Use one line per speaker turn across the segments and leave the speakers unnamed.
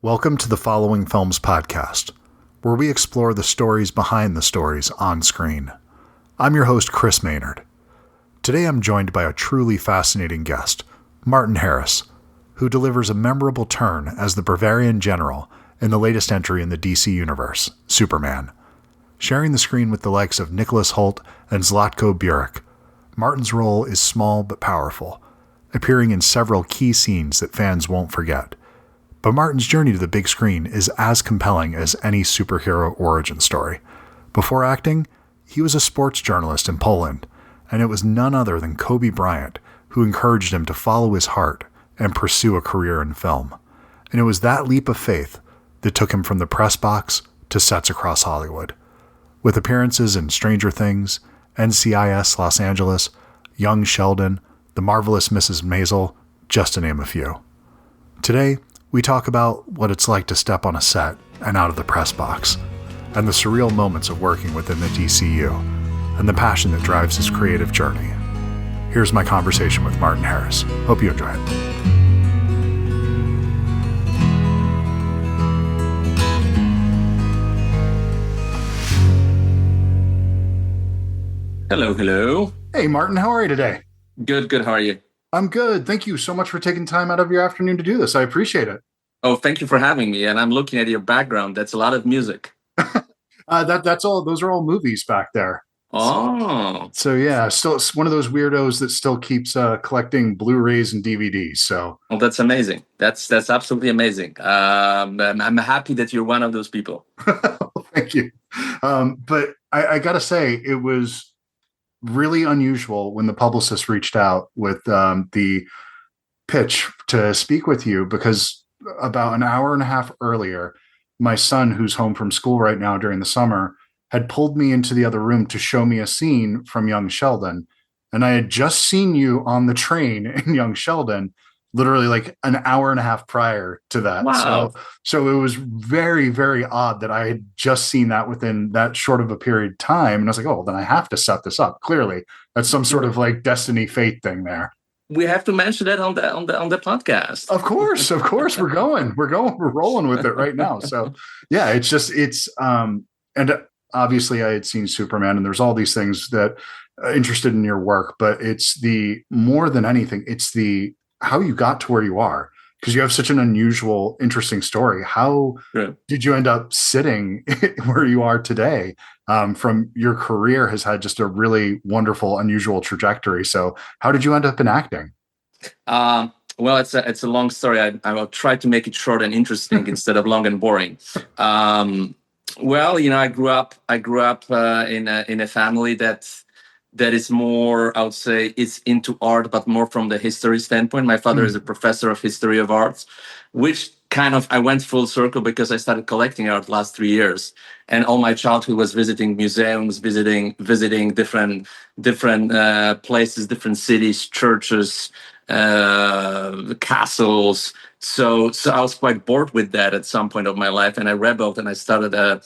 Welcome to the Following Films podcast, where we explore the stories behind the stories on screen. I'm your host, Chris Maynard. Today I'm joined by a truly fascinating guest, Martin Harris, who delivers a memorable turn as the Boravian General in the latest entry in the DC universe, Superman. Sharing the screen with the likes of Hoult and Zlatko Burić, Martin's role is small but powerful, appearing in several key scenes that fans won't forget. But Martin's journey to the big screen is as compelling as any superhero origin story. Before acting, he was a sports journalist in Poland, and it was none other than Kobe Bryant who encouraged him to follow his heart and pursue a career in film. And it was that leap of faith that took him from the press box to sets across Hollywood. With appearances in Stranger Things, NCIS Los Angeles, Young Sheldon, The Marvelous Mrs. Maisel, just to name a few. Today, we talk about what it's like to step on a set and out of the press box, and the surreal moments of working within the DCU, and the passion that drives his creative journey. Here's my conversation with Martin Harris. Hope you enjoy it.
Hello.
Hey, Martin, how are you today?
Good. How are you?
I'm good. Thank you so much for taking time out of your afternoon to do this. I appreciate it.
Oh, thank you for having me. And I'm looking at your background. That's a lot of music.
That's all. Those are all movies back there.
Oh.
So yeah, still it's one of those weirdos that still keeps collecting Blu-rays and DVDs. So
Well, that's amazing. That's absolutely amazing. I'm happy that you're one of those people.
Thank you. But I got to say, it was really unusual when the publicist reached out with the pitch to speak with you, because about an hour and a half earlier, my son, who's home from school right now during the summer, had pulled me into the other room to show me a scene from Young Sheldon. And I had just seen you on the train in Young Sheldon, literally like an hour and a half prior to that.
Wow.
So it was very, very odd that I had just seen that within that short of a period of time. And I was like, oh, well, then I have to set this up. Clearly, that's some sort of like destiny fate thing there.
We have to mention that on the podcast.
Of course, we're rolling with it right now. So yeah, and obviously I had seen Superman, and there's all these things that interested in your work, but it's more than anything, it's how you got to where you are, because you have such an unusual, interesting story. How did you end up sitting where you are today? From your career has had just a really wonderful, unusual trajectory. So how did you end up in acting?
Well, it's a long story. I will try to make it short and interesting instead of long and boring. Well, I grew up in a family that is more, I would say, is into art, but more from the history standpoint. My father is a professor of history of arts, which kind of, I went full circle because I started collecting art last 3 years, and all my childhood was visiting museums, visiting different places, different cities, churches, castles. So I was quite bored with that at some point of my life, and I rebelled and I started a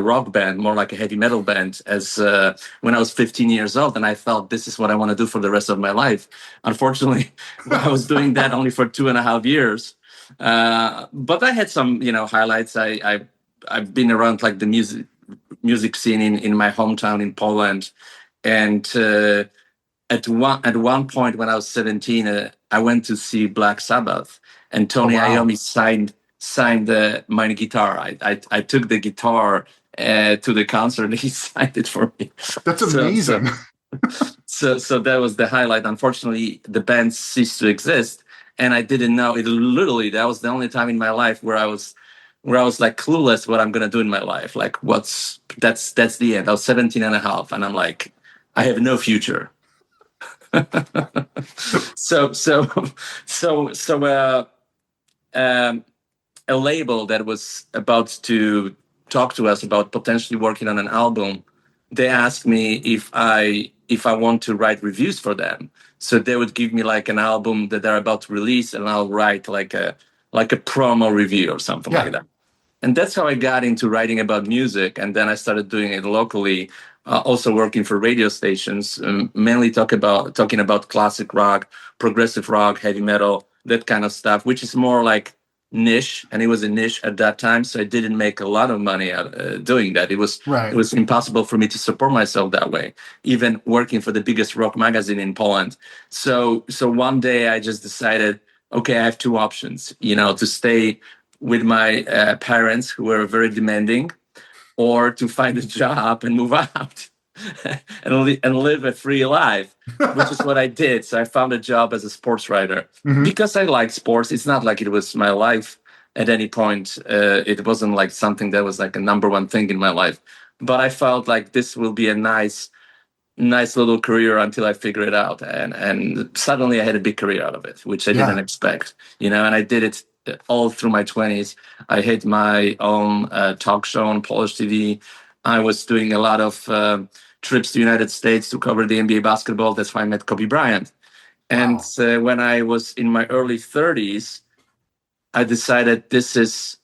rock band, more like a heavy metal band, as when I was 15 years old, and I felt this is what I want to do for the rest of my life. Unfortunately, I was doing that only for 2.5 years. But I had some, highlights. I've been around like the music scene in my hometown in Poland, and at one point when I was 17, I went to see Black Sabbath, and Tony Iommi signed my guitar. I took the guitar to the concert, and he signed it for me.
That's amazing.
So that was the highlight. Unfortunately, the band ceased to exist, and I didn't know it. Literally, that was the only time in my life where I was like clueless what I'm gonna do in my life. Like, that's the end. I was 17 and a half, and I'm like, I have no future. A label that was about to talk to us about potentially working on an album, they asked me if I want to write reviews for them. So they would give me like an album that they're about to release, and I'll write like a promo review or something like that. And that's how I got into writing about music. And then I started doing it locally, also working for radio stations, mainly talking about classic rock, progressive rock, heavy metal, that kind of stuff, which is more like niche, and it was a niche at that time. So I didn't make a lot of money out doing that. It
Right.
was impossible for me to support myself that way, even working for the biggest rock magazine in Poland. So one day I just decided, okay, I have two options, to stay with my parents who were very demanding, or to find a job and move out and live a free life, which is what I did. So I found a job as a sports writer because I like sports. It's not like it was my life at any point. It wasn't like something that was like a number one thing in my life. But I felt like this will be a nice little career until I figure it out. And suddenly I had a big career out of it, which I didn't expect, and I did it all through my 20s. I had my own talk show on Polish TV. I was doing a lot of trips to the United States to cover the NBA basketball. That's why I met Kobe Bryant. And when I was in my early 30s, I decided this is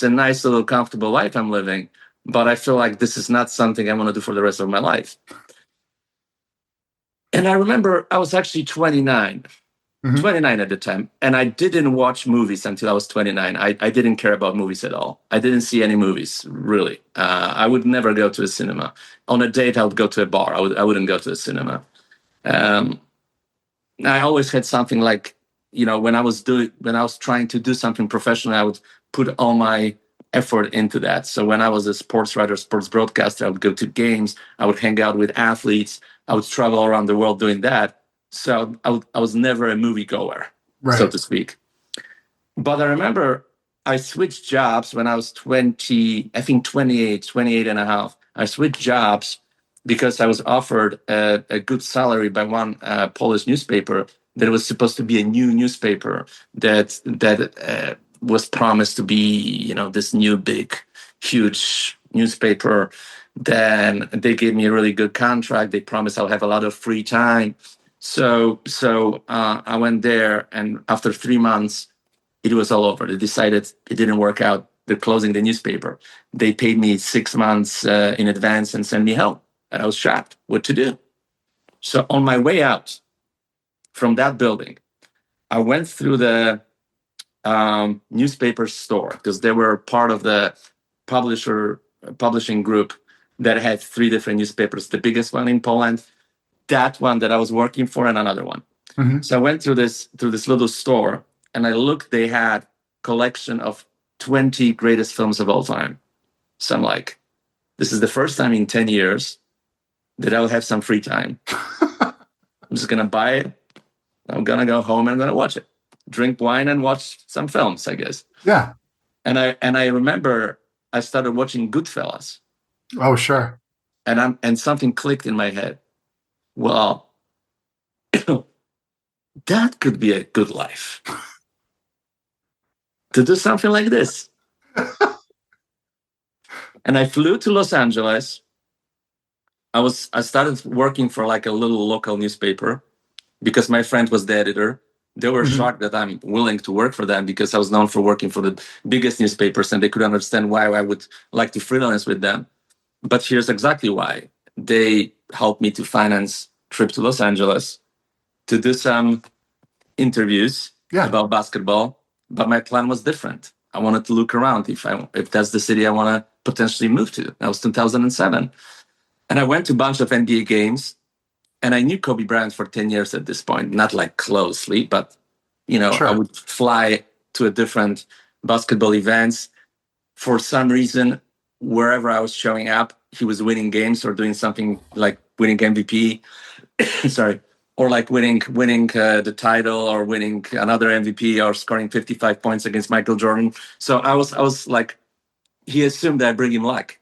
a nice little comfortable life I'm living, but I feel like this is not something I want to do for the rest of my life. And I remember I was actually 29 at the time, and I didn't watch movies until I was 29. I didn't care about movies at all. I didn't see any movies, really. I would never go to a cinema. On a date, I would go to a bar. I wouldn't go to a cinema. I always had something like, when I was trying to do something professionally, I would put all my effort into that. So when I was a sports writer, sports broadcaster, I would go to games. I would hang out with athletes. I would travel around the world doing that. So I was never a moviegoer, so to speak. But I remember I switched jobs when I was 20, I think 28 and a half. I switched jobs because I was offered a good salary by one Polish newspaper that was supposed to be a new newspaper that was promised to be, this new big, huge newspaper. Then they gave me a really good contract. They promised I'll have a lot of free time. So I went there, and after 3 months, it was all over. They decided it didn't work out. They're closing the newspaper. They paid me 6 months in advance and sent me home. And I was shocked what to do. So on my way out from that building, I went through the newspaper store because they were part of the publishing group that had 3 different newspapers. The biggest one in Poland, that one that I was working for, and another one. So I went through this little store, and I looked. They had collection of 20 greatest films of all time. So I'm like, this is the first time in 10 years that I'll have some free time. I'm just gonna buy it. I'm gonna go home and I'm gonna watch it, drink wine and watch some films, I guess.
Yeah.
And I remember I started watching Goodfellas.
Oh, sure.
And something clicked in my head. Well, that could be a good life. To do something like this. And I flew to Los Angeles. I started working for like a little local newspaper because my friend was the editor. They were shocked that I'm willing to work for them because I was known for working for the biggest newspapers, and they couldn't understand why I would like to freelance with them. But here's exactly why. They helped me to finance trip to Los Angeles to do some interviews about basketball. But my plan was different. I wanted to look around if that's the city I want to potentially move to. That was 2007. And I went to a bunch of NBA games, and I knew Kobe Bryant for 10 years at this point, not like closely, but, I would fly to a different basketball events. For some reason, wherever I was showing up, he was winning games or doing something like winning MVP. Sorry. Or like winning the title, or winning another MVP, or scoring 55 points against Michael Jordan. So I was like, he assumed that I bring him luck.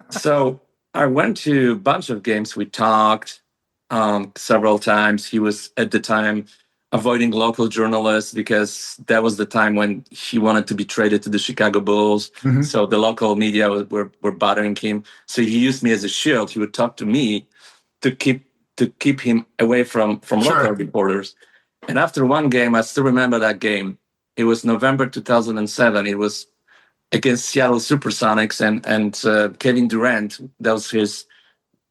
So I went to a bunch of games. We talked several times. He was at the time avoiding local journalists because that was the time when he wanted to be traded to the Chicago Bulls. So the local media were bothering him. So he used me as a shield. He would talk to me to keep him away from local reporters. And after one game, I still remember that game. It was November 2007. It was against Seattle Supersonics, and Kevin Durant. That was his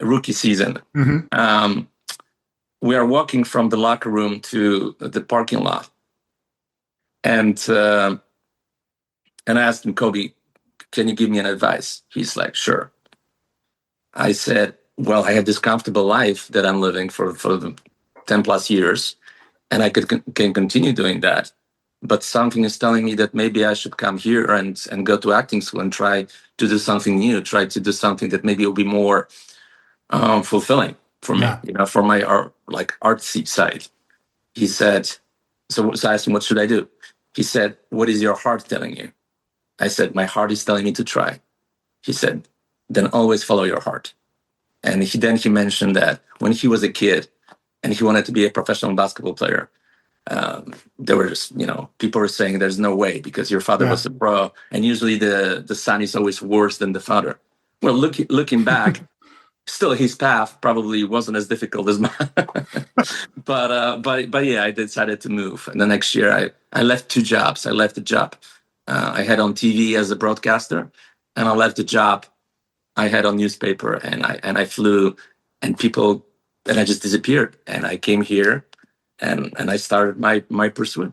rookie season. We are walking from the locker room to the parking lot, and And I asked him, Kobe, can you give me an advice? He's like, sure. I said, well, I have this comfortable life that I'm living for the 10 plus years, and I can continue doing that. But something is telling me that maybe I should come here and go to acting school and try to do something new, try to do something that maybe will be more fulfilling for me, for my artsy side. He said, so I asked him, what should I do? He said, what is your heart telling you? I said, my heart is telling me to try. He said, then always follow your heart. And he mentioned that when he was a kid and he wanted to be a professional basketball player, there were just, people were saying there's no way because your father was a pro, and usually the son is always worse than the father. Well, looking back, still his path probably wasn't as difficult as mine. but yeah, I decided to move. And the next year I left 2 jobs. I left the job I had on TV as a broadcaster, and I left the job I had on newspaper, and I flew, and I just disappeared. And I came here, and I started my pursuit.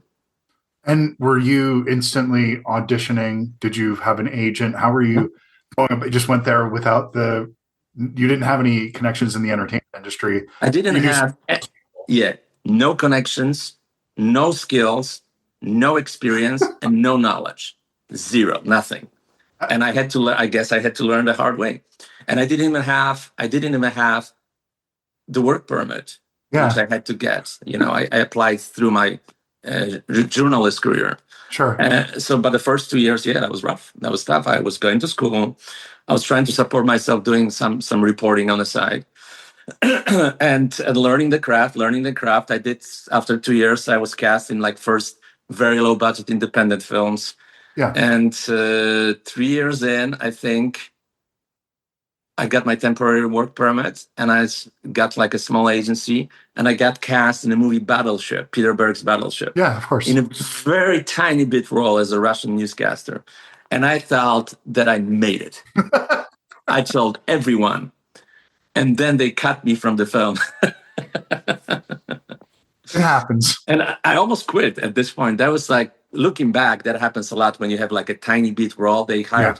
And were you instantly auditioning? Did you have an agent? How were you going up? You just went there without you didn't have any connections in the entertainment industry.
I didn't have, no connections, no skills, no experience, and no knowledge. Zero, nothing. And I had to learn the hard way. And I didn't even have the work permit, which I had to get. I applied through my journalist career.
Sure.
But the first 2 years, that was rough. That was tough. I was going to school. I was trying to support myself, doing some reporting on the side, and learning the craft. I did, after 2 years, I was cast in first very low budget independent films.
Yeah.
And 3 years in, I think I got my temporary work permit, and I got a small agency, and I got cast in the movie Battleship, Peter Berg's Battleship.
Yeah, of course.
In a very tiny bit role as a Russian newscaster. And I thought that I made it. I told everyone. And then they cut me from the film.
It happens.
And I almost quit at this point. That was looking back, that happens a lot when you have a tiny bit role. They hired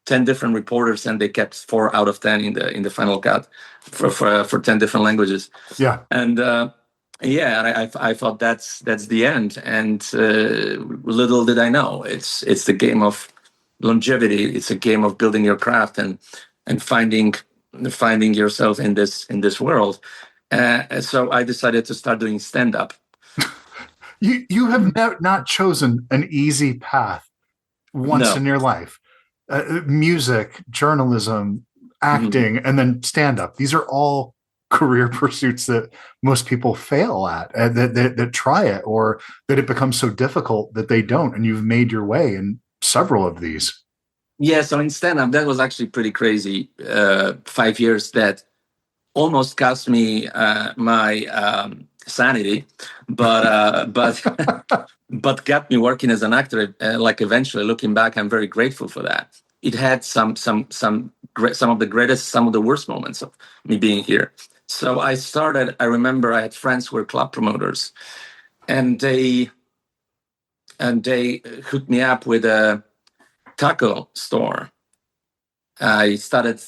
10 different reporters, and they kept 4 out of 10 in the final cut for 10 different languages.
Yeah.
And I thought that's the end. And little did I know, it's the game of longevity. It's a game of building your craft and finding yourself in this world. So I decided to start doing stand-up.
You have not chosen an easy path once in your life. Music, journalism, acting, and then stand-up. These are all career pursuits that most people fail at, that try it, or that it becomes so difficult that they don't. And you've made your way in several of these.
Yeah, so in stand-up, that was actually pretty crazy. 5 years that almost cost me my sanity, but got me working as an actor. Eventually, looking back, I'm very grateful for that. It had some of the greatest, some of the worst moments of me being here. So I remember I had friends who were club promoters, and they hooked me up with a taco store. I started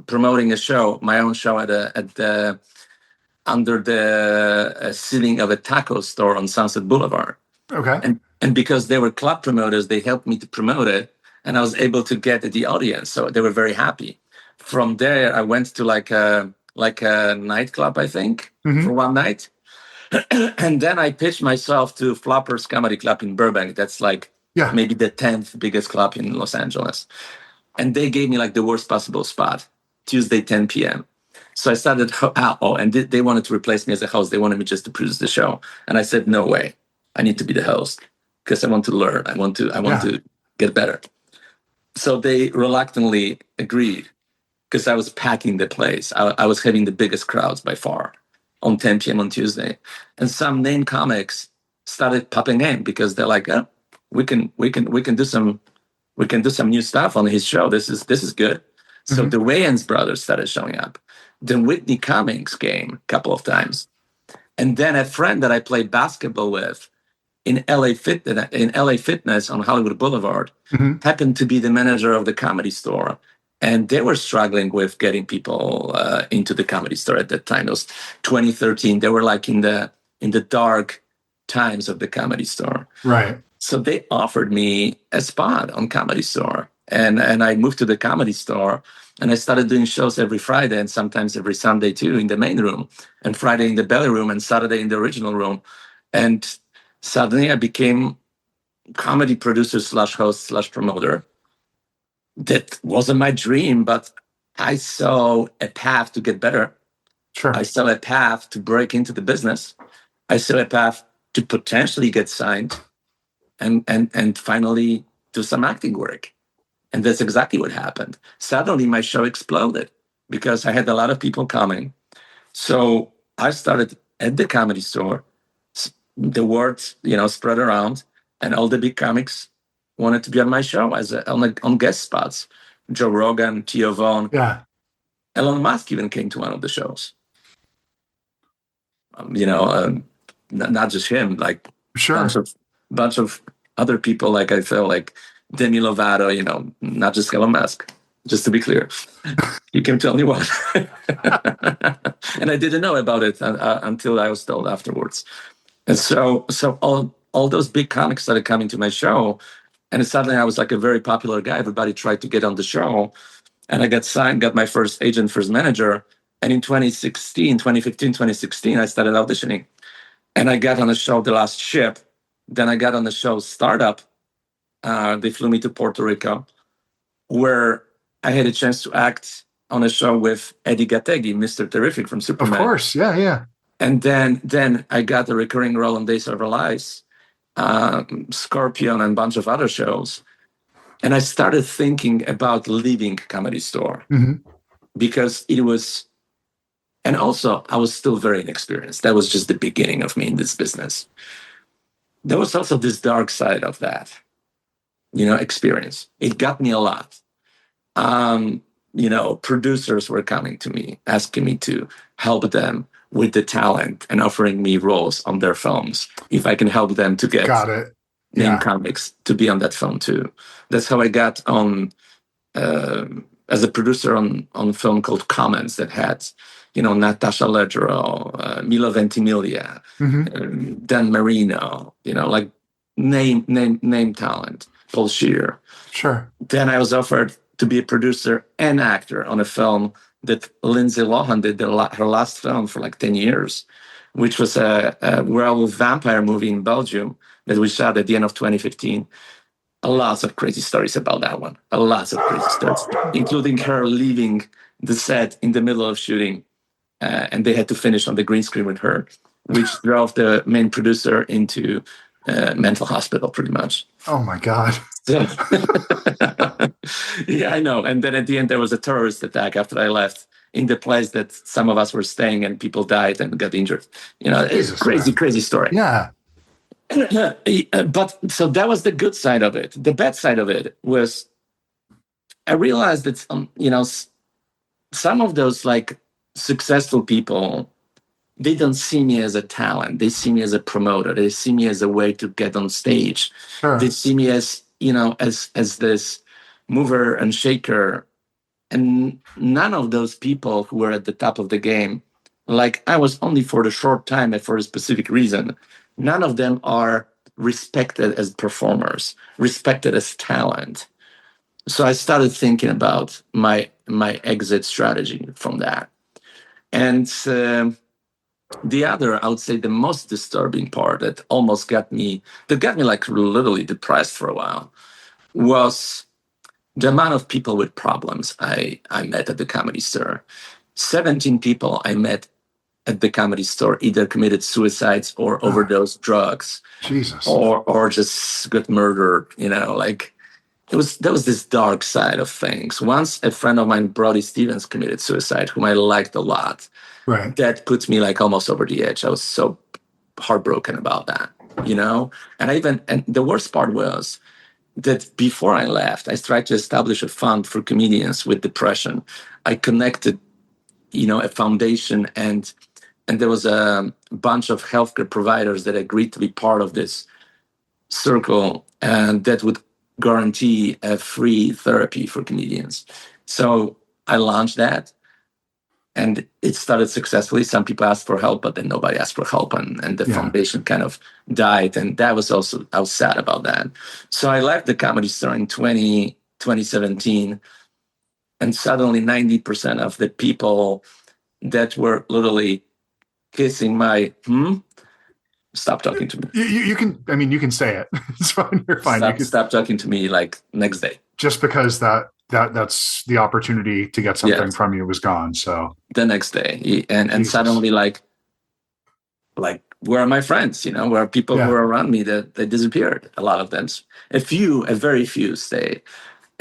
promoting a show, my own show, under the ceiling of a taco store on Sunset Boulevard.
Okay.
And because they were club promoters, they helped me to promote it, and I was able to get the audience. So they were very happy. From there, I went to a nightclub, I think, for one night. And then I pitched myself to Flopper's Comedy Club in Burbank. That's maybe the 10th biggest club in Los Angeles. And they gave me the worst possible spot, Tuesday, 10 p.m. So I started, and they wanted to replace me as a host. They wanted me just to produce the show. And I said, no way. I need to be the host because I want to learn. I want to get better. So they reluctantly agreed because I was packing the place. I was having the biggest crowds by far on 10 p.m. on Tuesday. And some name comics started popping in because they're like, oh, we can do some new stuff on his show. This is good. So the Wayans brothers started showing up. Then Whitney Cummings came a couple of times. And then a friend that I played basketball with in LA Fitness on Hollywood Boulevard,
Mhm.
happened to be the manager of the Comedy Store, and they were struggling with getting people into the Comedy Store at that time. It was 2013. They were like in the dark times of the Comedy Store.
Right.
So they offered me a spot on Comedy Store, and I moved to the Comedy Store, and I started doing shows every Friday and sometimes every Sunday too in the main room, and Friday in the belly room, and Saturday in the original room, and suddenly I became comedy producer slash host slash promoter. That wasn't my dream, but I saw a path to get better.
Sure.
I saw a path to break into the business. I saw a path to potentially get signed and finally do some acting work. And that's exactly what happened. Suddenly my show exploded because I had a lot of people coming. So I started at the Comedy Store. The word, spread around, and all the big comics wanted to be on my show on guest spots. Joe Rogan, Theo Vaughn,
Yeah.
Elon Musk even came to one of the shows. Not just him, like
Sure.
bunch of other people. Like I felt like Demi Lovato, not just Elon Musk. Just to be clear, he came to only one, and I didn't know about it until I was told afterwards. And so all those big comics started coming to my show, and suddenly I was like a very popular guy. Everybody tried to get on the show, and I got signed, got my first agent, first manager. And in 2015, 2016, I started auditioning, and I got on the show The Last Ship. Then I got on the show Startup. They flew me to Puerto Rico, where I had a chance to act on a show with Eddie Gattegi, Mr. Terrific from Superman.
Of course. Yeah. Yeah.
And then I got a recurring role on Days of Our Lives, Scorpion, and a bunch of other shows. And I started thinking about leaving Comedy Store because it was, and also I was still very inexperienced. That was just the beginning of me in this business. There was also this dark side of that, experience. It got me a lot. Producers were coming to me, asking me to help them with the talent and offering me roles on their films if I can help them to get name comics to be on that film too. That's how I got on as a producer on a film called Comments that had, Natasha Leggero, Milo Ventimiglia, Dan Marino, like name talent, Paul Scheer.
Sure.
Then I was offered to be a producer and actor on a film that Lindsay Lohan did her last film for like 10 years, which was a werewolf vampire movie in Belgium that we shot at the end of 2015. Lots of crazy stories about that one. Lots of crazy stories, including her leaving the set in the middle of shooting, and they had to finish on the green screen with her, which drove the main producer into mental hospital, pretty much.
Oh my God.
So, yeah, I know. And then at the end, there was a terrorist attack after I left in the place that some of us were staying, and people died and got injured. It's crazy story.
Yeah.
But so that was the good side of it. The bad side of it was I realized that, some of those like successful people, they don't see me as a talent. They see me as a promoter. They see me as a way to get on stage.
Sure.
They see me as, as this mover and shaker. And none of those people who were at the top of the game, like I was only for the short time and for a specific reason, none of them are respected as performers, respected as talent. So I started thinking about my exit strategy from that. And the other, I would say the most disturbing part that got me like literally depressed for a while, was the amount of people with problems I met at the Comedy Store. 17 people I met at the Comedy Store either committed suicides or overdosed drugs.
Jesus.
Or just got murdered, there was this dark side of things. Once a friend of mine, Brody Stevens, committed suicide, whom I liked a lot.
Right.
That puts me like almost over the edge. I was so heartbroken about that, and the worst part was that before I left, I tried to establish a fund for comedians with depression. I connected, a foundation, and there was a bunch of healthcare providers that agreed to be part of this circle, and that would guarantee a free therapy for comedians. So I launched that, and it started successfully. Some people asked for help, but then nobody asked for help, and the foundation kind of died. And that was also, I was sad about that. So I left the Comedy Store in 2017, and suddenly 90% of the people that were literally kissing my stop talking to me.
You can, I mean, you can say it. It's fine. You're fine.
Stop talking to me like next day.
Just because that's the opportunity to get something from you was gone. So
the next day, and suddenly like where are my friends? Where are people who are around me that they disappeared? A lot of them, a very few stayed.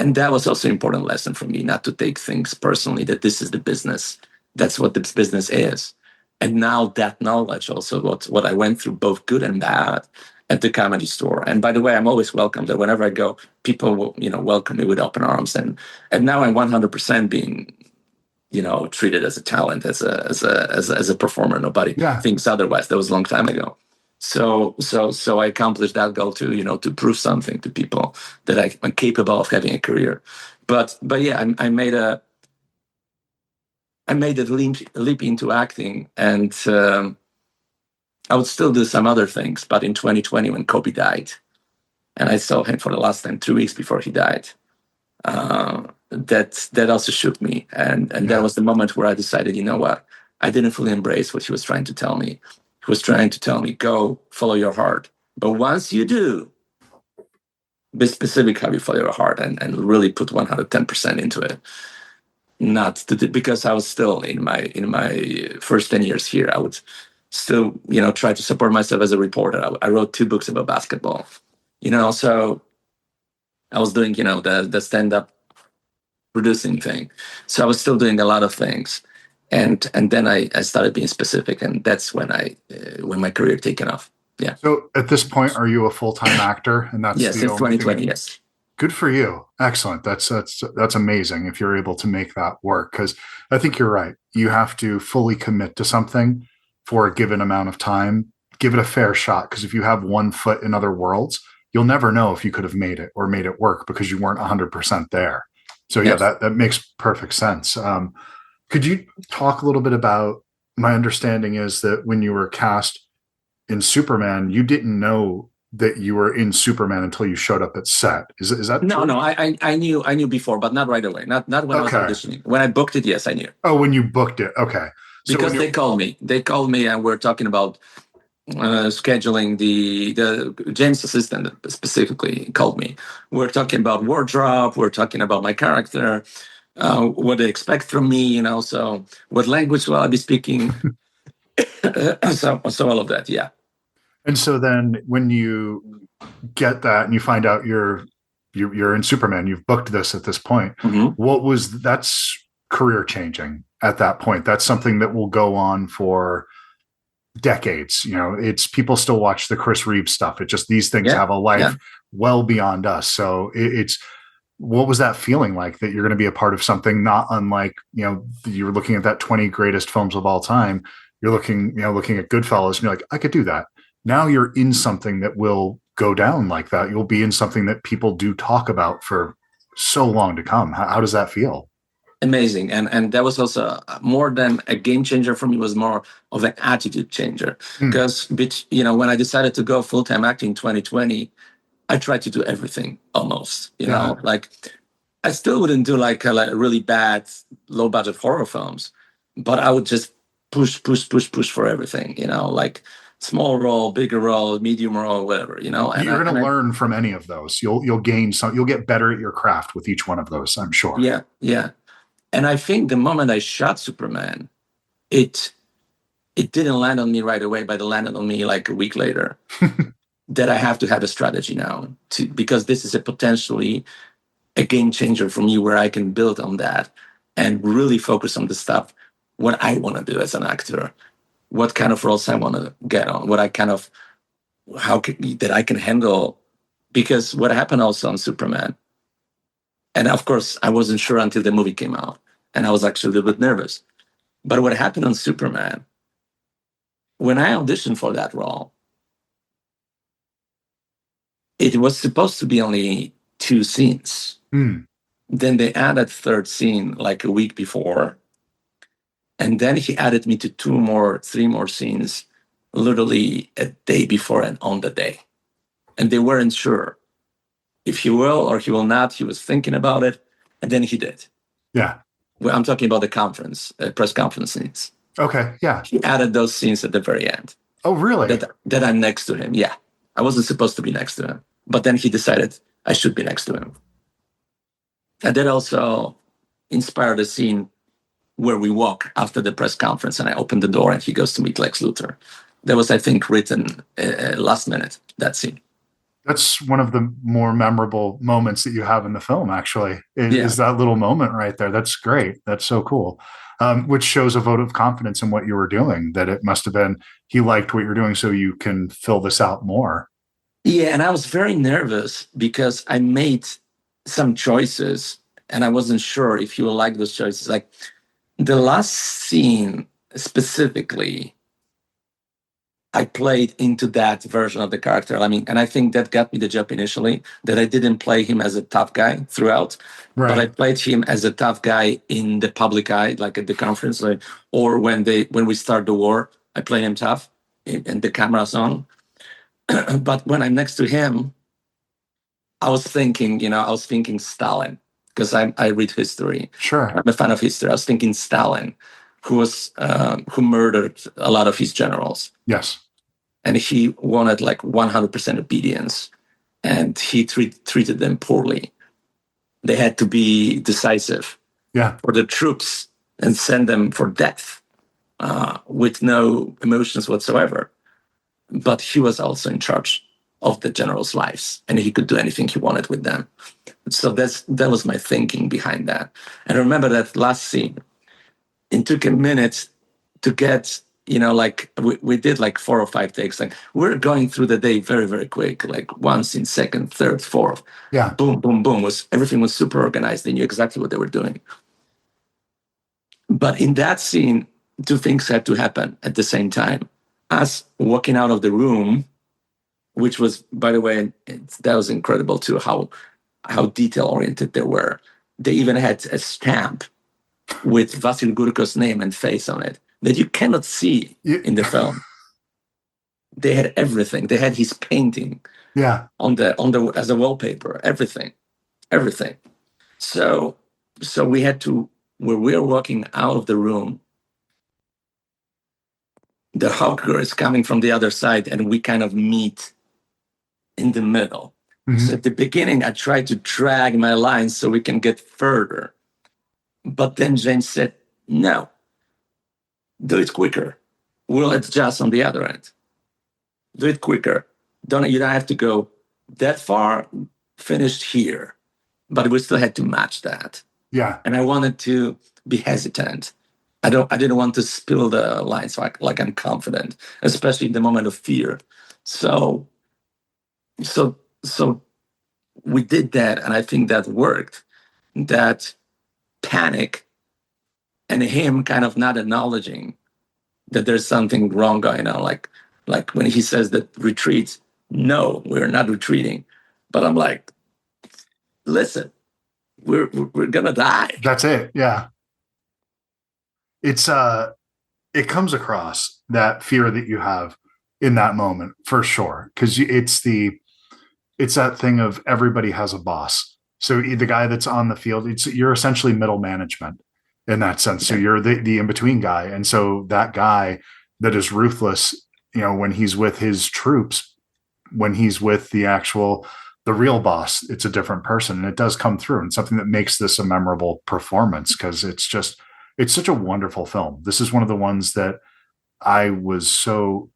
And that was also an important lesson for me, not to take things personally, that this is the business. That's what this business is. And now that knowledge also what I went through, both good and bad, at the Comedy Store. And by the way, I'm always welcome. That whenever I go, people will, welcome me with open arms. And now I'm 100% being, treated as a talent, as a performer. Nobody thinks otherwise. That was a long time ago. So I accomplished that goal to, to prove something to people that I'm capable of having a career. But yeah, I made a leap into acting, and I would still do some other things. But in 2020, when Kobe died, and I saw him for the last time 2 weeks before he died, that also shook me. And that was the moment where I decided, you know what? I didn't fully embrace what he was trying to tell me. He was trying to tell me, go follow your heart. But once you do, be specific how you follow your heart, and really put 110% into it. Because I was still in my first 10 years here, I would still, try to support myself as a reporter. I wrote 2 books about basketball, so I was doing, the stand-up producing thing. So I was still doing a lot of things. And then I started being specific, and that's when when my career taken off. Yeah.
So at this point, are you a full-time actor? And that's
yes,
the
only 2020. Yes.
Good for you. Excellent. That's amazing if you're able to make that work. Because I think you're right. You have to fully commit to something for a given amount of time. Give it a fair shot. Because if you have one foot in other worlds, you'll never know if you could have made it or made it work because you weren't 100% there. So yeah, that makes perfect sense. Could you talk a little bit about? My understanding is that when you were cast in Superman, you didn't know that you were in Superman until you showed up at set. Is that
no,
true?
No, I knew before, but not right away. Not when I was auditioning. When I booked it, yes, I knew.
Oh, when you booked it, okay.
So because they called me, and we're talking about scheduling. The James assistant specifically called me. We're talking about wardrobe. We're talking about my character. What they expect from me, so what language will I be speaking? so all of that, yeah.
And so then when you get that and you find out you're in Superman, you've booked this at this point.
Mm-hmm.
That's career changing at that point. That's something that will go on for decades. It's people still watch the Chris Reeves stuff. It just, these things have a life well beyond us. So it's, what was that feeling like, that you're going to be a part of something not unlike, you're looking at that 20 greatest films of all time. You're looking at Goodfellas and you're like, I could do that. Now you're in something that will go down like that. You'll be in something that people do talk about for so long to come. How does that feel?
Amazing. And that was also more than a game changer for me, was more of an attitude changer. Because, when I decided to go full-time acting in 2020, I tried to do everything almost, like I still wouldn't do like really bad, low budget horror films, but I would just push for everything, like small role, bigger role, medium role, whatever, And
you're going to learn from any of those. You'll gain some, you'll get better at your craft with each one of those, I'm sure.
Yeah. Yeah. And I think the moment I shot Superman, it didn't land on me right away, but it landed on me like a week later. That I have to have a strategy now, because this is a potentially a game changer for me, where I can build on that and really focus on the stuff, what I want to do as an actor, what kind of roles I want to get on, that I can handle. Because what happened also on Superman, and of course I wasn't sure until the movie came out, and I was actually a little bit nervous. But what happened on Superman, when I auditioned for that role, It was supposed to be only 2 scenes.
Mm.
Then they added third scene like a week before. And then he added me to 3 more scenes, literally a day before and on the day. And they weren't sure if he will or he will not. He was thinking about it, and then he did.
Yeah.
Well, I'm talking about the press conference scenes.
Okay. Yeah.
He added those scenes at the very end.
Oh, really?
That I'm next to him. Yeah. I wasn't supposed to be next to him, but then he decided I should be next to him. And that also inspired a scene where we walk after the press conference and I open the door and he goes to meet Lex Luthor. That was, I think, written last minute, that scene.
That's one of the more memorable moments that you have in the film, actually, is that little moment right there. That's great. That's so cool. Which shows a vote of confidence in what you were doing, that it must have been, he liked what you're doing so you can fill this out more.
Yeah, and I was very nervous because I made some choices and I wasn't sure if you will like those choices. Like the last scene specifically, I played into that version of the character. I mean, and I think that got me the job initially, that I didn't play him as a tough guy throughout,
Right.
but I played him as a tough guy in the public eye, like at the conference, or when we start the war, I play him tough and the camera's on. But when I'm next to him, I was thinking Stalin, because I read history.
Sure.
I'm a fan of history. I was thinking Stalin, who murdered a lot of his generals.
Yes.
And he wanted like 100% obedience, and he treated them poorly. They had to be decisive for the troops and send them for death with no emotions whatsoever. But he was also in charge of the generals' lives, and he could do anything he wanted with them. So that was my thinking behind that. And I remember that last scene. It took a minute to get, like we did like 4 or 5 takes. Like we're going through the day very, very quick, like one scene, second, third, fourth.
Yeah.
Boom, boom, boom. Everything was super organized. They knew exactly what they were doing. But in that scene, 2 things had to happen at the same time. Us walking out of the room, which was, by the way, that was incredible too, how detail-oriented they were. They even had a stamp with Vasil Gurko's name and face on it that you cannot see in the film. They had everything. They had his painting on the as a wallpaper, everything. So we had to, where we are walking out of the room, the hawker is coming from the other side and we kind of meet in the middle. Mm-hmm. So at the beginning, I tried to drag my lines so we can get further. But then James said, no, do it quicker. We'll adjust on the other end. Do it quicker. You don't have to go that far, finished here. But we still had to match that.
Yeah.
And I wanted to be hesitant. I didn't want to spill the lines like I'm confident, especially in the moment of fear. So we did that, and I think that worked. That panic and him kind of not acknowledging that there's something wrong going on. Like when he says that retreat, no, we're not retreating. But I'm like, listen, we're gonna die.
That's it. Yeah. It's it comes across that fear that you have in that moment for sure. Cause it's that thing of everybody has a boss. So the guy that's on the field, you're essentially middle management in that sense. So you're the in-between guy. And so that guy that is ruthless, when he's with his troops, when he's with the real boss, it's a different person. And it does come through, and something that makes this a memorable performance, because it's such a wonderful film. This is one of the ones that I was so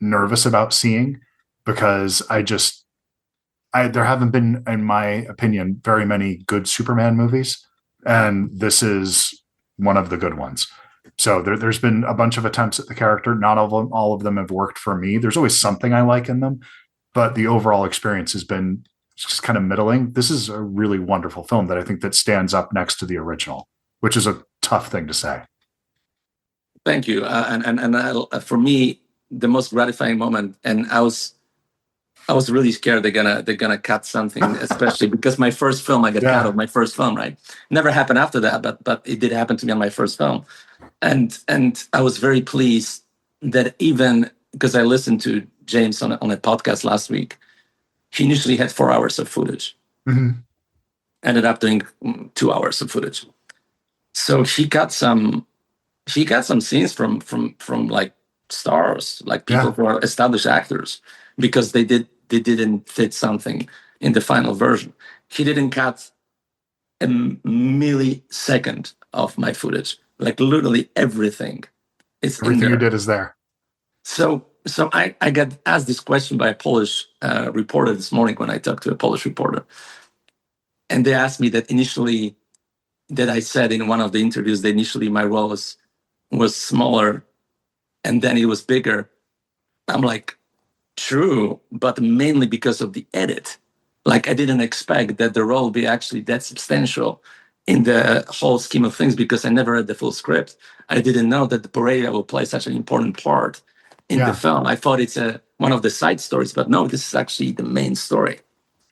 nervous about seeing, because there haven't been, in my opinion, very many good Superman movies. And this is one of the good ones. So there's been a bunch of attempts at the character. Not all of them have worked for me. There's always something I like in them, but the overall experience has been just kind of middling. This is a really wonderful film that I think that stands up next to the original, which is a tough thing to say.
Thank you. And for me, the most gratifying moment, and I was I was really scared they're gonna cut something, especially because my first film, I got cut off my first film, right? Never happened after that, but it did happen to me on my first film. And I was very pleased that, even because I listened to James on a podcast last week, he initially had 4 hours of footage, ended up doing 2 hours of footage. So he got some scenes from like stars, like people who are established actors, because they didn't fit something in the final version. He didn't cut a millisecond of my footage. Like literally everything is in
Everything
there.
you did is there.
So I got asked this question by a Polish reporter this morning when I talked to a Polish reporter, and they asked me that initially, that I said in one of the interviews that initially my role was smaller and then it was bigger. I'm like, true, but mainly because of the edit. Like, I didn't expect that the role would be actually that substantial in the whole scheme of things, because I never read the full script. I didn't know that the Boravian will play such an important part in the film. I thought it's one of the side stories, but no, this is actually the main story.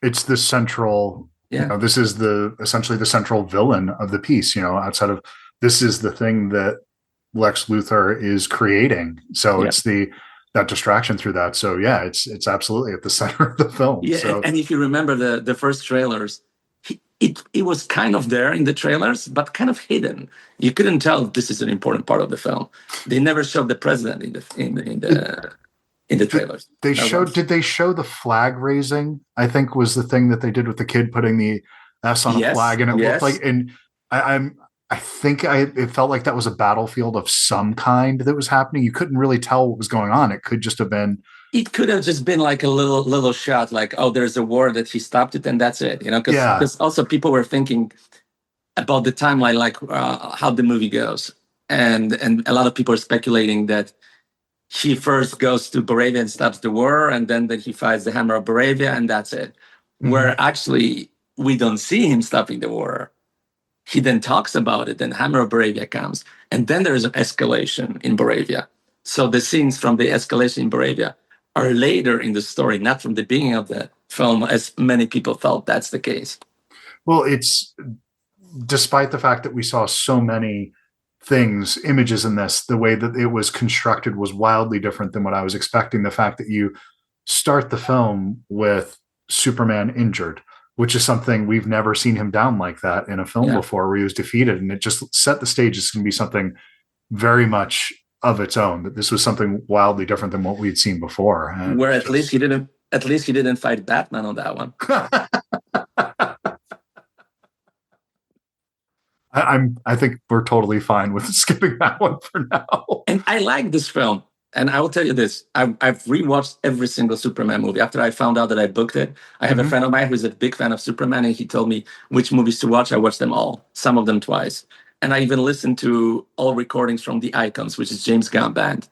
It's the central, this is essentially the central villain of the piece, outside of, this is the thing that Lex Luthor is creating. So it's that distraction through that. So yeah, it's absolutely at the center of the film.
Yeah,
so.
and if you remember the first trailers, it was kind of there in the trailers, but kind of hidden. You couldn't tell this is an important part of the film. They never showed the president in the trailers.
Did they show the flag raising? I think was the thing that they did with the kid putting the S on a flag, and it looked like, and I think it felt like that was a battlefield of some kind that was happening. You couldn't really tell what was going on. It could just have been.
It could have just been like a little shot, like, oh, there's a war that he stopped it, and that's it. Because also people were thinking about the timeline, like how the movie goes, and a lot of people are speculating that he first goes to Boravia and stops the war, and then that he fights the Hammer of Boravia, and that's it. Where actually we don't see him stopping the war. He then talks about it, then Hammer of Boravia comes, and then there's an escalation in Boravia. So the scenes from the escalation in Boravia are later in the story, not from the beginning of the film, as many people felt that's the case.
Well, it's, despite the fact that we saw so many images in this, the way that it was constructed was wildly different than what I was expecting. The fact that you start the film with Superman injured, which is something we've never seen him down like that in a film before, where he was defeated, and it just set the stage. It's going to be something very much of its own. That this was something wildly different than what we'd seen before. And
where at least he didn't fight Batman on that one.
I think we're totally fine with skipping that one for now.
And I like this film. And I will tell you this, I've rewatched every single Superman movie. After I found out that I booked it, I have a friend of mine who's a big fan of Superman, and he told me which movies to watch. I watched them all, some of them twice. And I even listened to all recordings from the Icons, which is James Gunn band.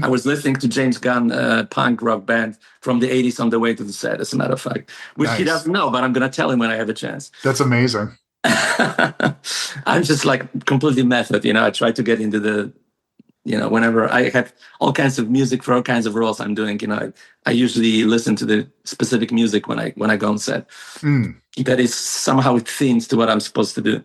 I was listening to James Gunn punk rock band from the 80s on the way to the set, as a matter of fact, which he doesn't know, but I'm going to tell him when I have a chance.
That's amazing.
I'm just like completely method, I try to get into the, whenever I have all kinds of music for all kinds of roles I'm doing, I usually listen to the specific music when I go on set. That is somehow it themes to what I'm supposed to do.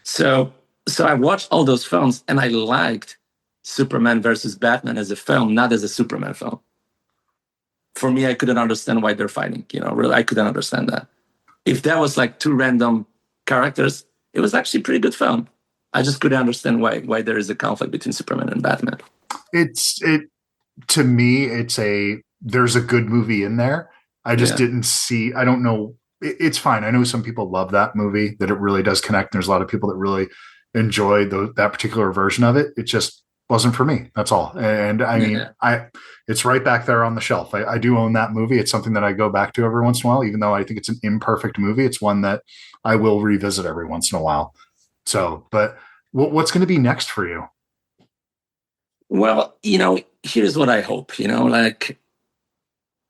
So I watched all those films, and I liked Superman versus Batman as a film, not as a Superman film. For me, I couldn't understand why they're fighting. Really, I couldn't understand that. If that was like two random characters, it was actually a pretty good film. I just couldn't understand why there is a conflict between Superman and Batman.
To me, there's a good movie in there. I just didn't see, I don't know. It's fine. I know some people love that movie, that it really does connect. There's a lot of people that really enjoy that particular version of it. It just wasn't for me. That's all. And I mean, it's right back there on the shelf. I do own that movie. It's something that I go back to every once in a while, even though I think it's an imperfect movie. It's one that I will revisit every once in a while. So, but what's going to be next for you?
Well, here's what I hope,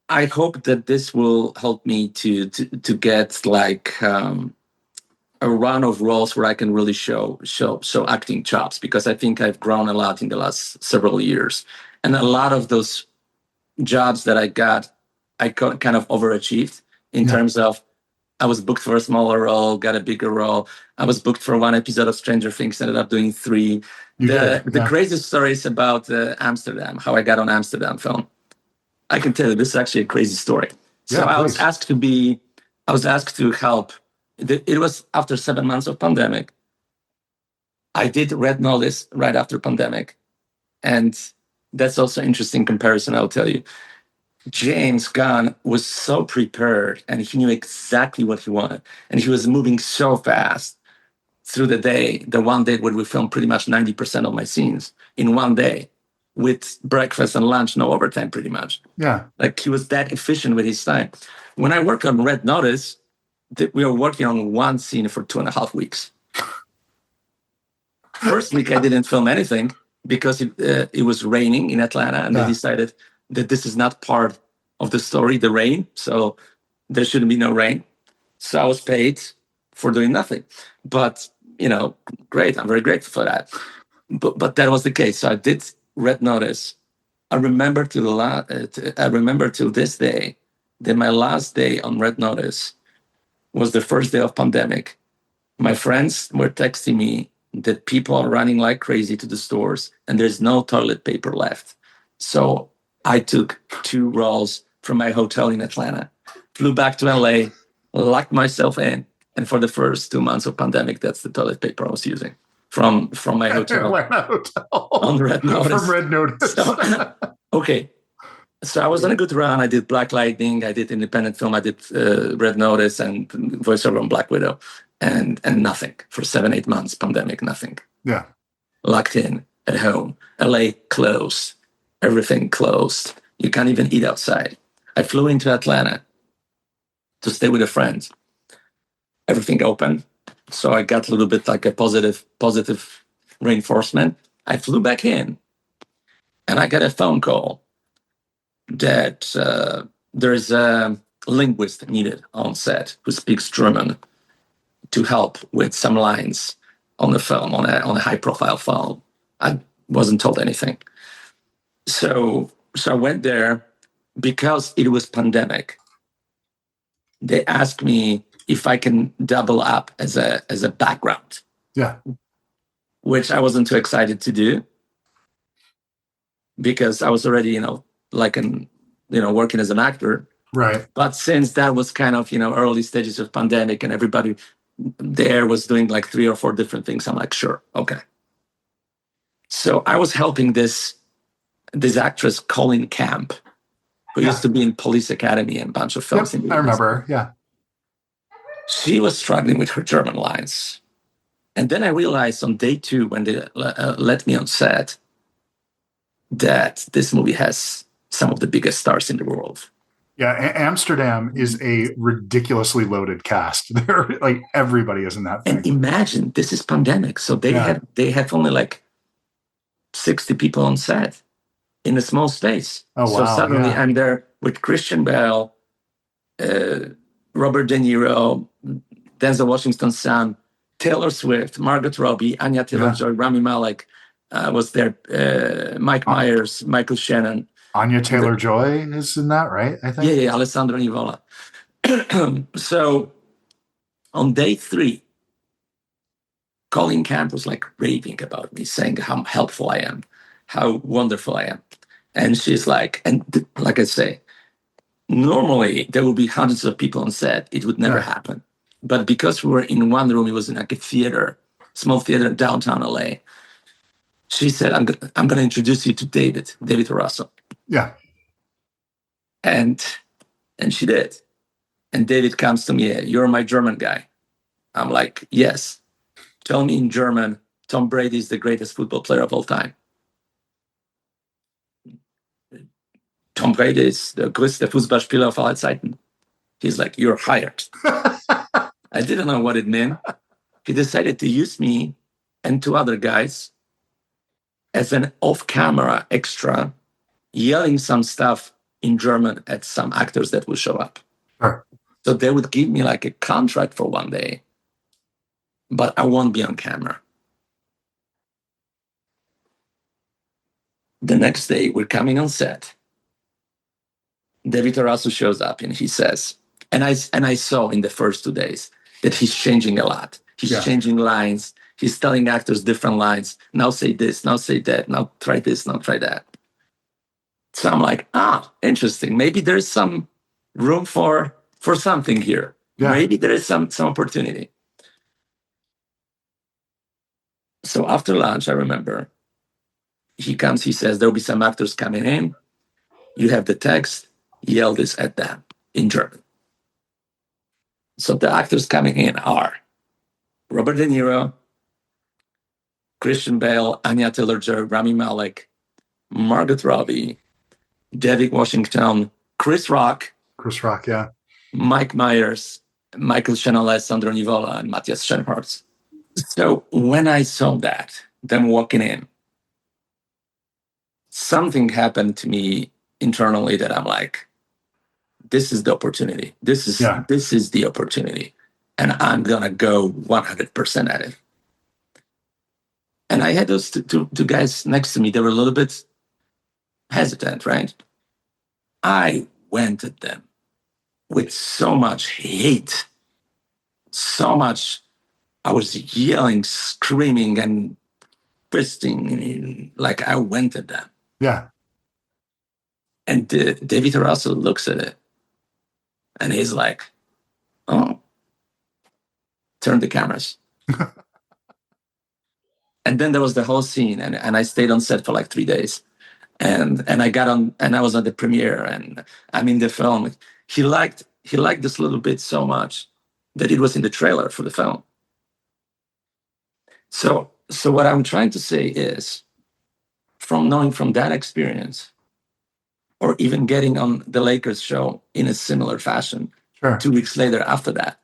I hope that this will help me to get like a run of roles where I can really show acting chops, because I think I've grown a lot in the last several years. And a lot of those jobs that I got I kind of overachieved in terms of I was booked for a smaller role, got a bigger role. I was booked for one episode of Stranger Things, ended up doing 3. The craziest story is about Amsterdam, how I got on Amsterdam film. I can tell you, this is actually a crazy story. So I was asked to help. It was after 7 months of pandemic. I did Red Notice right after pandemic. And that's also an interesting comparison, I'll tell you. James Gunn was so prepared and he knew exactly what he wanted. And he was moving so fast through the day, the one day where we filmed pretty much 90% of my scenes in one day with breakfast and lunch, no overtime pretty much.
Yeah.
Like he was that efficient with his time. When I worked on Red Notice, we were working on one scene for 2.5 weeks. First week, I didn't film anything because it was raining in Atlanta, and they decided that this is not part of the story, the rain, so there shouldn't be no rain. So I was paid for doing nothing. But, great, I'm very grateful for that. But that was the case. So I did Red Notice. I remember till this day that my last day on Red Notice was the first day of pandemic. My friends were texting me that people are running like crazy to the stores and there's no toilet paper left. So I took 2 rolls from my hotel in Atlanta, flew back to LA, locked myself in, and for the first 2 months of pandemic, that's the toilet paper I was using from my hotel on Red Notice.
From Red Notice.
Okay. So I was on a good run. I did Black Lightning. I did independent film. I did Red Notice and voiceover on Black Widow, and nothing for 7-8 months. Pandemic, nothing.
Yeah,
locked in at home. LA closed. Everything closed. You can't even eat outside. I flew into Atlanta to stay with a friend. Everything open, so I got a little bit like a positive reinforcement. I flew back in, and I got a phone call that there's a linguist needed on set who speaks German to help with some lines on the film, on a high-profile film. I wasn't told anything. So I went there because it was pandemic. They asked me if I can double up as a background.
Yeah.
Which I wasn't too excited to do because I was already, working as an actor.
Right.
But since that was kind of, early stages of pandemic and everybody there was doing like 3 or 4 different things, I'm like, sure, okay. So I was helping this actress, Colleen Camp, who used to be in Police Academy and a bunch of films.
Yep, I remember, yeah.
She was struggling with her German lines. And then I realized on day 2, when they let me on set, that this movie has some of the biggest stars in the world.
Yeah, Amsterdam is a ridiculously loaded cast. They're like everybody is in that thing.
And imagine this is pandemic, so they have only like 60 people on set in a small space.
Oh wow!
So suddenly I'm there with Christian Bale, Robert De Niro, Denzel Washington's son, Taylor Swift, Margot Robbie, Anya Taylor-Joy, Rami Malek was there, Mike Myers, Michael Shannon.
Anya Taylor-Joy is in that, right? I think.
Yeah, Alessandro Nivola. So on day 3, Colleen Camp was like raving about me, saying how helpful I am, how wonderful I am. And she's like, like I say, normally there would be hundreds of people on set. It would never happen. But because we were in one room, it was in like a theater, small theater in downtown LA. She said, I'm going to introduce you to David Russell.
Yeah.
And she did. And David comes to me, you're my German guy. I'm like, yes. Tell me in German, Tom Brady is the greatest football player of all time. Tom Brady is der größte Fußballspieler of all Zeiten. He's like, you're hired. I didn't know what it meant. He decided to use me and 2 other guys as an off-camera extra, yelling some stuff in German at some actors that will show up.
Sure.
So they would give me like a contract for one day, but I won't be on camera. The next day, we're coming on set. David Tarasu shows up and he says, and I saw in the first 2 days that he's changing a lot. He's changing lines. He's telling actors different lines. Now say this, now say that, now try this, now try that. So I'm like, interesting. Maybe there's some room for something here. Yeah. Maybe there is some opportunity. So after lunch, I remember he comes, he says, there'll be some actors coming in. You have the text, yell this at them in German. So the actors coming in are Robert De Niro, Christian Bale, Anya Taylor-Joy, Rami Malek, Margot Robbie, David Washington, Chris Rock,
yeah,
Mike Myers, Michael Shannon, Sandro Nivola, and Matthias Schoenaerts. So when I saw that, them walking in, something happened to me internally that I'm like, this is the opportunity. This is the opportunity. And I'm going to go 100% at it. And I had those two guys next to me. They were a little bit hesitant, right? I went at them with so much hate, so much. I was yelling, screaming, and fisting, like I went at them.
Yeah.
And David Russell looks at it, and he's like, "Oh, turn the cameras." And then there was the whole scene, and I stayed on set for like 3 days. And I got on, and I was at the premiere, and I'm in the film. He liked this little bit so much that it was in the trailer for the film. So what I'm trying to say is, from that experience, or even getting on the Lakers show in a similar fashion, 2 weeks later after that,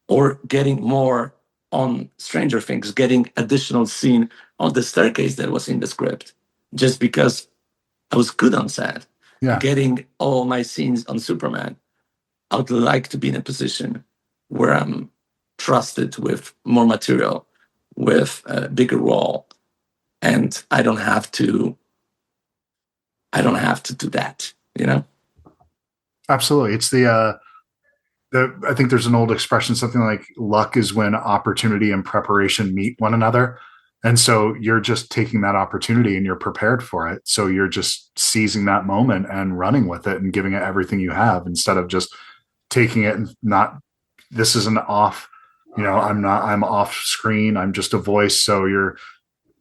or getting more on Stranger Things, getting additional scene on the staircase that was in the script, just because I was good on set. Yeah. Getting all my scenes on Superman, I would like to be in a position where I'm trusted with more material, with a bigger role, and I don't have to do that, you know?
Absolutely. It's I think there's an old expression, something like luck is when opportunity and preparation meet one another. And so you're just taking that opportunity and you're prepared for it. So you're just seizing that moment and running with it and giving it everything you have, instead of just taking it and this is an off, I'm off screen. I'm just a voice. So you're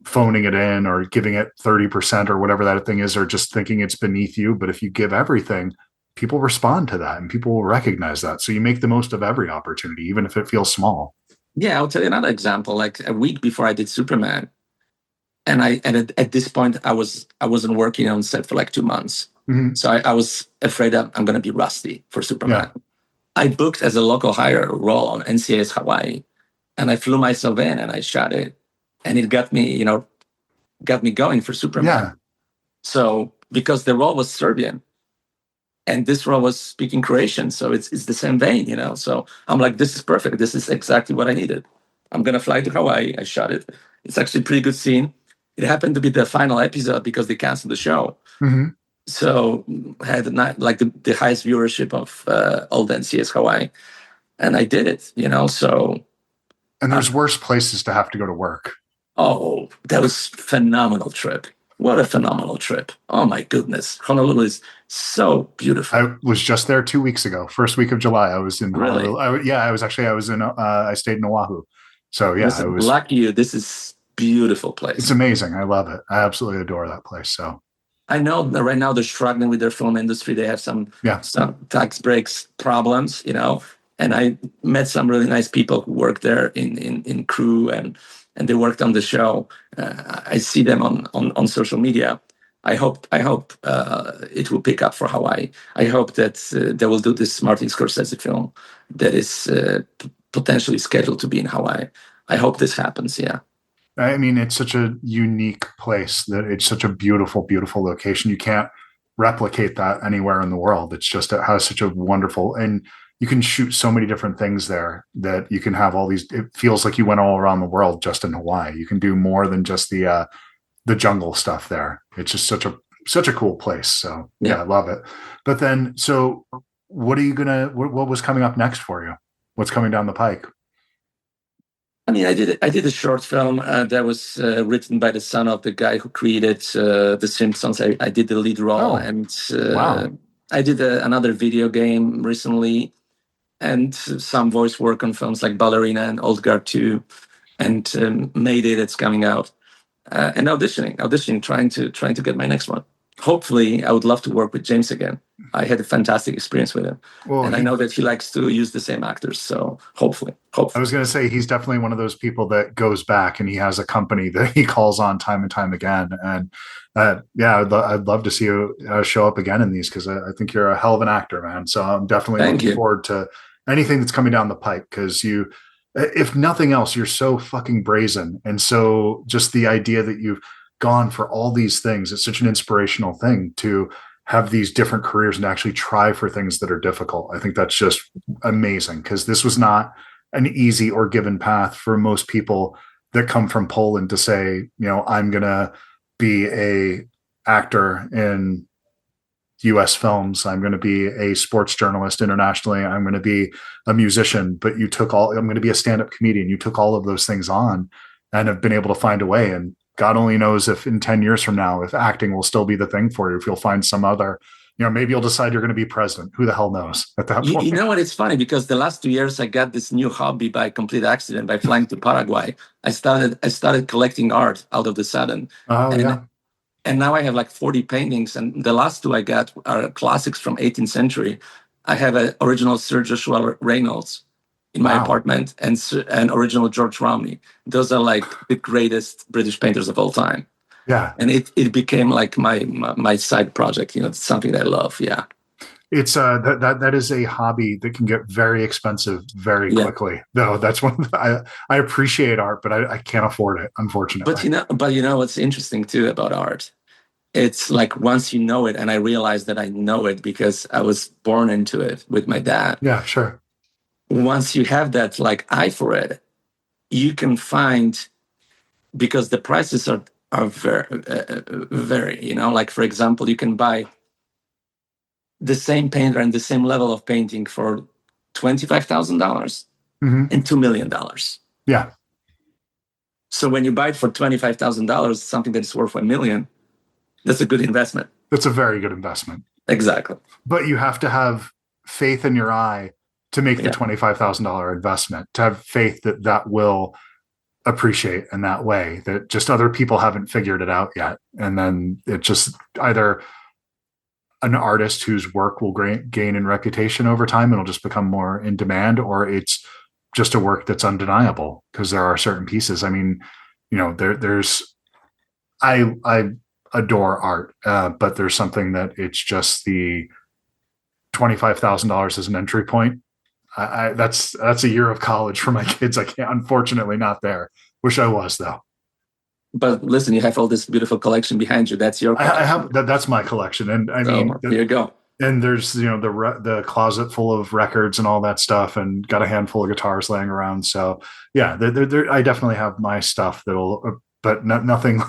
phoning it in or giving it 30% or whatever that thing is, or just thinking it's beneath you. But if you give everything, people respond to that and people will recognize that. So you make the most of every opportunity, even if it feels small.
Yeah, I'll tell you another example. Like a week before I did Superman, and at this point I wasn't working on set for like 2 months. Mm-hmm. So I was afraid that I'm going to be rusty for Superman. Yeah. I booked as a local hire role on NCIS Hawaii, and I flew myself in and I shot it, and it got me going for Superman. Yeah. So because the role was Serbian, and this role was speaking Croatian, so it's the same vein, So I'm like, this is perfect. This is exactly what I needed. I'm gonna fly to Hawaii. I shot it. It's actually a pretty good scene. It happened to be the final episode because they canceled the show. Mm-hmm. So had the highest viewership of all the NCS Hawaii, and I did it. So.
And there's worse places to have to go to work.
Oh, that was phenomenal trip. What a phenomenal trip. Oh my goodness. Honolulu is so beautiful.
I was just there 2 weeks ago. First week of July, I was in Honolulu. I stayed in Oahu. So yeah,
I was lucky you. This is beautiful place.
It's amazing. I love it. I absolutely adore that place. So
I know that right now they're struggling with their film industry. They have some tax breaks problems, and I met some really nice people who work there in crew and they worked on the show. I see them on social media. I hope it will pick up for Hawaii. I hope that they will do this Martin Scorsese film that is potentially scheduled to be in Hawaii. I hope this happens. Yeah.
I mean, it's such a unique place that it's such a beautiful, beautiful location. You can't replicate that anywhere in the world. It's just, it has such a wonderful, and you can shoot so many different things there that you can have all these, it feels like you went all around the world just in Hawaii. You can do more than just the jungle stuff there. It's just such a such a cool place. So yeah,
Yeah.
I love it. But then, so what are you what was coming up next for you? What's coming down the pike?
I mean, I did a short film that was written by the son of the guy who created The Simpsons. I did the lead role,
Oh,
and
wow.
I did another video game recently, and some voice work on films like Ballerina and Old Guard 2, and Mayday that's coming out, and auditioning, trying to get my next one. Hopefully, I would love to work with James again. I had a fantastic experience with him,
Well,
and I know that he likes to use the same actors. So hopefully.
I was going to say he's definitely one of those people that goes back and he has a company that he calls on time and time again. And yeah, I'd love to see you show up again in these because I think you're a hell of an actor, man. So I'm definitely
Thank
looking
you.
forward to anything that's coming down the pike because you, if nothing else, you're so fucking brazen. And so just the idea that you've gone for all these things, it's such an inspirational thing to have these different careers and actually try for things that are difficult. I think that's just amazing because this was not an easy or given path for most people that come from Poland to say, I'm going to be a actor in US films. I'm going to be a sports journalist internationally. I'm going to be a musician, but I'm going to be a stand-up comedian. You took all of those things on and have been able to find a way. And God only knows if in 10 years from now, if acting will still be the thing for you, if you'll find some other, maybe you'll decide you're going to be president. Who the hell knows at that point?
You know what? It's funny because the last 2 years I got this new hobby by complete accident by flying to Paraguay. I started collecting art out of the sudden,
Oh,
and
yeah.
and now I have like 40 paintings, and the last two I got are classics from 18th century. I have an original Sir Joshua Reynolds in my
Wow.
apartment and an original George Romney. Those are like the greatest British painters of all time.
Yeah.
And it became like my side project. It's something that I love. Yeah.
It's that is a hobby that can get very expensive very
Yeah.
quickly. Though that's one I appreciate art, but I can't afford it, unfortunately.
But you know what's interesting too about art? It's like once you know it, and I realized that I know it because I was born into it with my dad.
Yeah, sure.
Once you have that like eye for it, you can find, because the prices are very, like for example, you can buy the same painter and the same level of painting for $25,000 and $2 million.
Yeah.
So when you buy it for $25,000, something that is worth $1 million, that's a good investment.
That's a very good investment.
Exactly.
But you have to have faith in your eye to make the $25,000 investment, to have faith that that will appreciate in that way, that just other people haven't figured it out yet. And then it just either an artist whose work will gain in reputation over time and it'll just become more in demand, or it's just a work that's undeniable because there are certain pieces. I mean, there's I adore art, but there's something that it's just the $25,000 as an entry point. That's a year of college for my kids. I can't, unfortunately, not there. Wish I was though.
But listen, you have all this beautiful collection behind you. That's your collection.
I have that's my collection, and I mean,
here you go.
And there's the closet full of records and all that stuff, and got a handful of guitars laying around. So yeah, I definitely have my stuff but nothing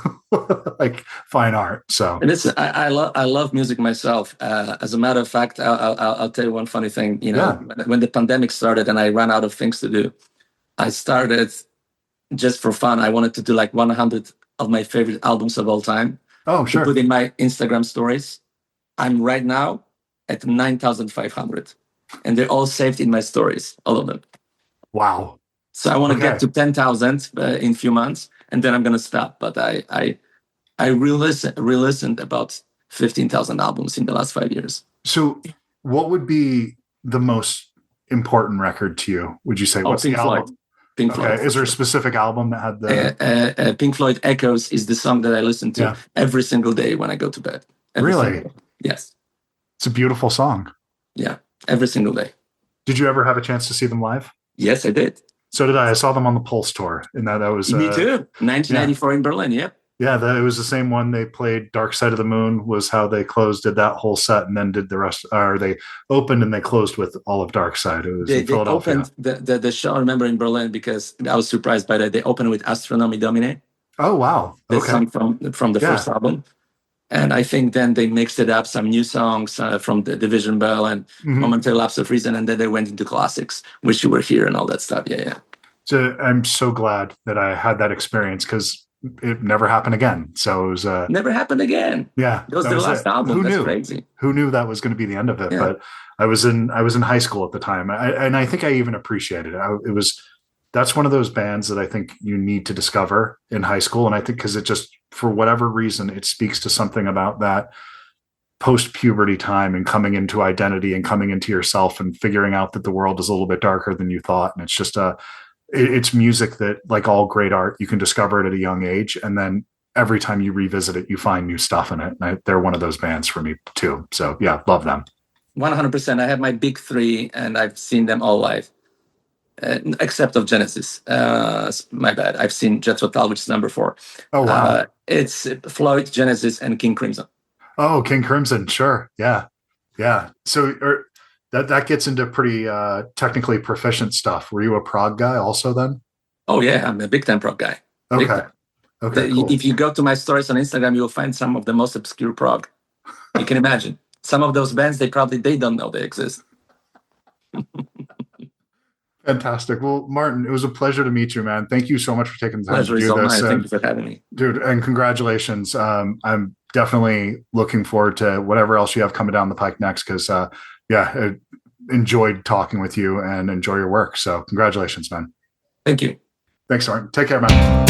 like fine art. So
and listen, I love music myself. As a matter of fact, I'll tell you one funny thing. When the pandemic started and I ran out of things to do, I started just for fun. I wanted to do like 100 of my favorite albums of all time.
Oh, sure.
To put in my Instagram stories. I'm right now at 9,500, and they're all saved in my stories, all of them.
Wow.
So I want to get to 10,000 in a few months, and then I'm going to stop. But I re-listened about 15,000 albums in the last 5 years.
So what would be the most important record to you? Would you say? What's
Pink
the album?
Floyd. Pink Floyd.
Is there a specific album that had
the... Pink Floyd Echoes is the song that I listen to every single day when I go to bed.
Really?
Yes.
It's a beautiful song.
Yeah, every single day.
Did you ever have a chance to see them live?
Yes, I did.
So did I. I saw them on the Pulse tour, and that was
me too. 1994 in Berlin. Yeah.
Yeah, it was the same one. They played "Dark Side of the Moon" was how they did that whole set, and then did the rest. Or they opened and they closed with all of "Dark Side." It was in Philadelphia.
They opened the show. I remember in Berlin because I was surprised by that. They opened with "Astronomy Domine."
Oh wow!
The song from the first album. And I think then they mixed it up, some new songs from the Division Bell and Momentary Lapse of Reason, and then they went into classics, Wish You Were Here and all that stuff. Yeah.
So I'm so glad that I had that experience because it never happened again. So it was
never happened again.
Yeah,
it was their last album.
Who
That's
knew?
Crazy.
Who knew that was going to be the end of it?
Yeah.
But I was in high school at the time, and I think I even appreciated it. That's one of those bands that I think you need to discover in high school, and I think because it just, for whatever reason, it speaks to something about that post-puberty time and coming into identity and coming into yourself and figuring out that the world is a little bit darker than you thought, and it's just it's music that, like all great art, you can discover it at a young age, and then every time you revisit it, you find new stuff in it. And they're one of those bands for me too. So yeah, love them.
100%. I have my big three, and I've seen them all live, except of Genesis. My bad. I've seen Jethro Tull, which is number 4.
Oh wow.
It's Floyd, Genesis, and King Crimson.
Oh, King Crimson, sure, yeah. So that gets into pretty technically proficient stuff. Were you a prog guy also then?
Oh yeah, I'm a big time prog guy.
Okay. Cool.
If you go to my stories on Instagram, you'll find some of the most obscure prog. You can imagine. Some of those bands, they don't know they exist.
Fantastic. Well, Martin, it was a pleasure to meet you, man. Thank you so much for taking the time to do this.
Thank you for having me.
Dude, and congratulations. I'm definitely looking forward to whatever else you have coming down the pike next, because I enjoyed talking with you and enjoy your work. So congratulations, man.
Thank you.
Thanks, Martin. Take care, man.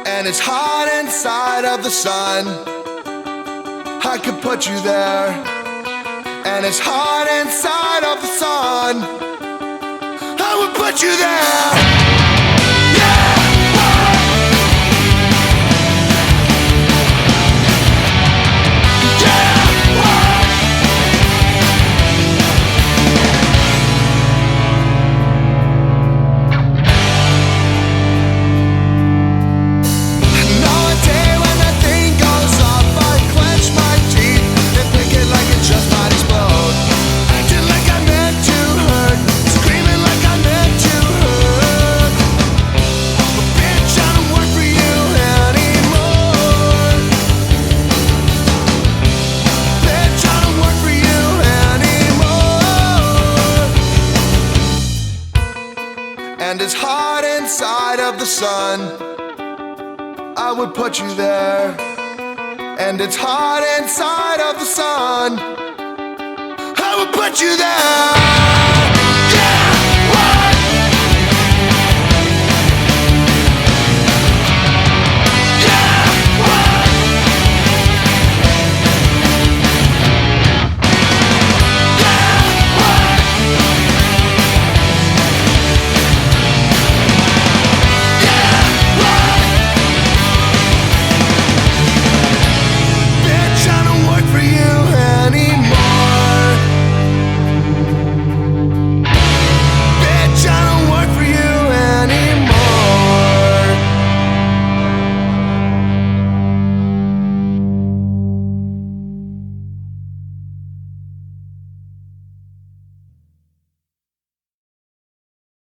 And it's hot inside of the sun. I could put you there. And it's hot inside of the sun. I would put you there. And it's hot inside of the sun. I would put you there. And it's hot inside of the sun. I would put you there.